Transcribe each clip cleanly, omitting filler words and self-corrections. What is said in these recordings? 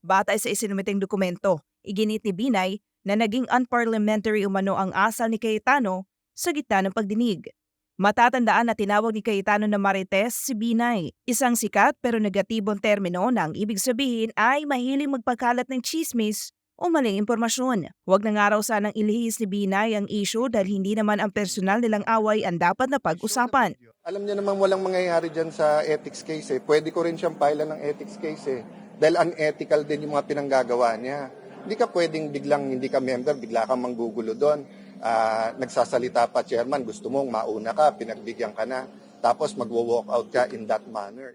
Batay sa isinumiting dokumento, iginit ni Binay na naging unparliamentary umano ang asal ni Cayetano sa gitna ng pagdinig. Matatandaan na tinawag ni Cayetano na Marites si Binay, isang sikat pero negatibong termino na ang ibig sabihin ay mahiling magpakalat ng chismis o maling impormasyon. Huwag na nga raw sanang ilihis ni Binay ang issue dahil hindi naman ang personal nilang away ang dapat na pag-usapan. Alam niya namang walang mangyayari dyan sa ethics case eh. Pwede ko rin siyang pailan ng ethics case eh. Dahil unethical din yung mga pinanggagawa niya. Hindi ka pwedeng biglang hindi ka member, bigla kang manggugulo doon. Nagsasalita pa chairman, gusto mong mauna ka, pinagbigyan ka na. Tapos magwo-walk out ka in that manner.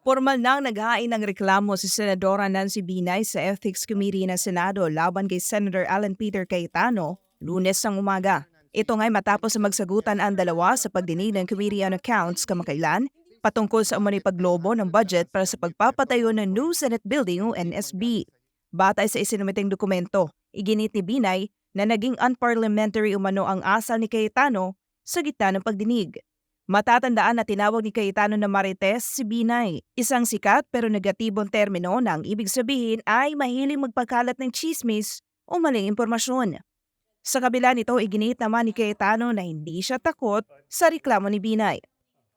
Formal nang naghain ng reklamo si Senadora Nancy Binay sa Ethics Committee ng Senado laban kay Senator Alan Peter Cayetano Lunes ng umaga. Ito nga'y matapos na magsagutan ang dalawa sa pagdinig ng Committee on Accounts kamakailan patungkol sa umano'y paglobo ng budget para sa pagpapatayo ng new Senate Building o NSB. Batay sa isinumiting dokumento, iginit ni Binay na naging unparliamentary umano ang asal ni Cayetano sa gitna ng pagdinig. Matatandaan na tinawag ni Cayetano na Marites si Binay, isang sikat pero negatibong termino na ang ibig sabihin ay mahiling magpakalat ng chismis o maling impormasyon. Sa kabila nito, iginit naman ni Cayetano na hindi siya takot sa reklamo ni Binay.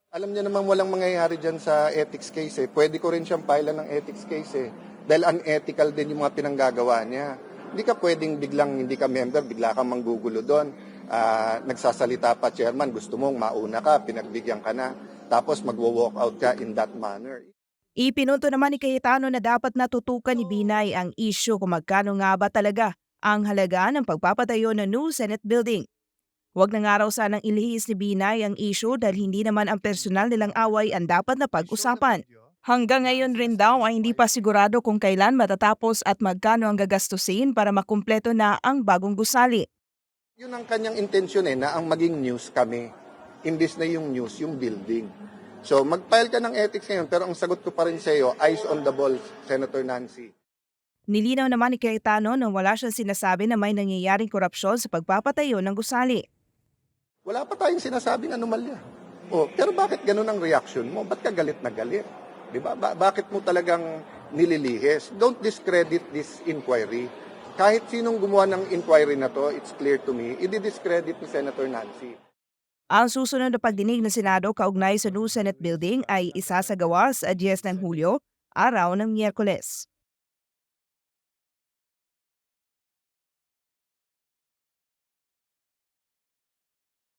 Alam niya namang walang mangyayari dyan sa ethics case eh. Pwede ko rin siyang pailan ng ethics case eh. Dahil unethical din yung mga pinanggagawa niya. Hindi ka pwedeng biglang hindi ka member, bigla kang manggugulo doon. Nagsasalita pa chairman, gusto mong mauna ka, pinagbigyan ka na. Tapos magwo-walk out ka in that manner. Ipinunto naman ni Cayetano na dapat natutukan ni Binay ang issue kung magkano nga ba talaga ang halaga ng pagpapatayo ng new Senate Building. Huwag na nga raw sanang ilihis ni Binay ang issue dahil hindi naman ang personal nilang away ang dapat na pag-usapan. Hanggang ngayon rin daw ay hindi pa sigurado kung kailan matatapos at magkano ang gagastusin para makumpleto na ang bagong gusali. Yun ang kanyang intensyon eh, na ang maging news kami. Imbis na yung news, yung building. So mag-file ka ng ethics ngayon, pero ang sagot ko pa rin sa iyo, eyes on the ball, Senator Nancy. Nilinaw naman ni Cayetano na wala siyang sinasabi na may nangyayaring korupsyon sa pagpapatayo ng gusali. Wala pa tayong sinasabing anomalya. Pero bakit ganun ang reaction mo? Ba't ka galit na galit? Diba? Bakit mo talagang nililihis? Don't discredit this inquiry. Kahit sinong gumawa ng inquiry na to, it's clear to me, i-discredit ni Senator Nancy. Ang susunod na pagdinig ng Senado kaugnay sa new Senate Building ay isasagawa sa 10 ng Hulyo, araw ng Miyerkules.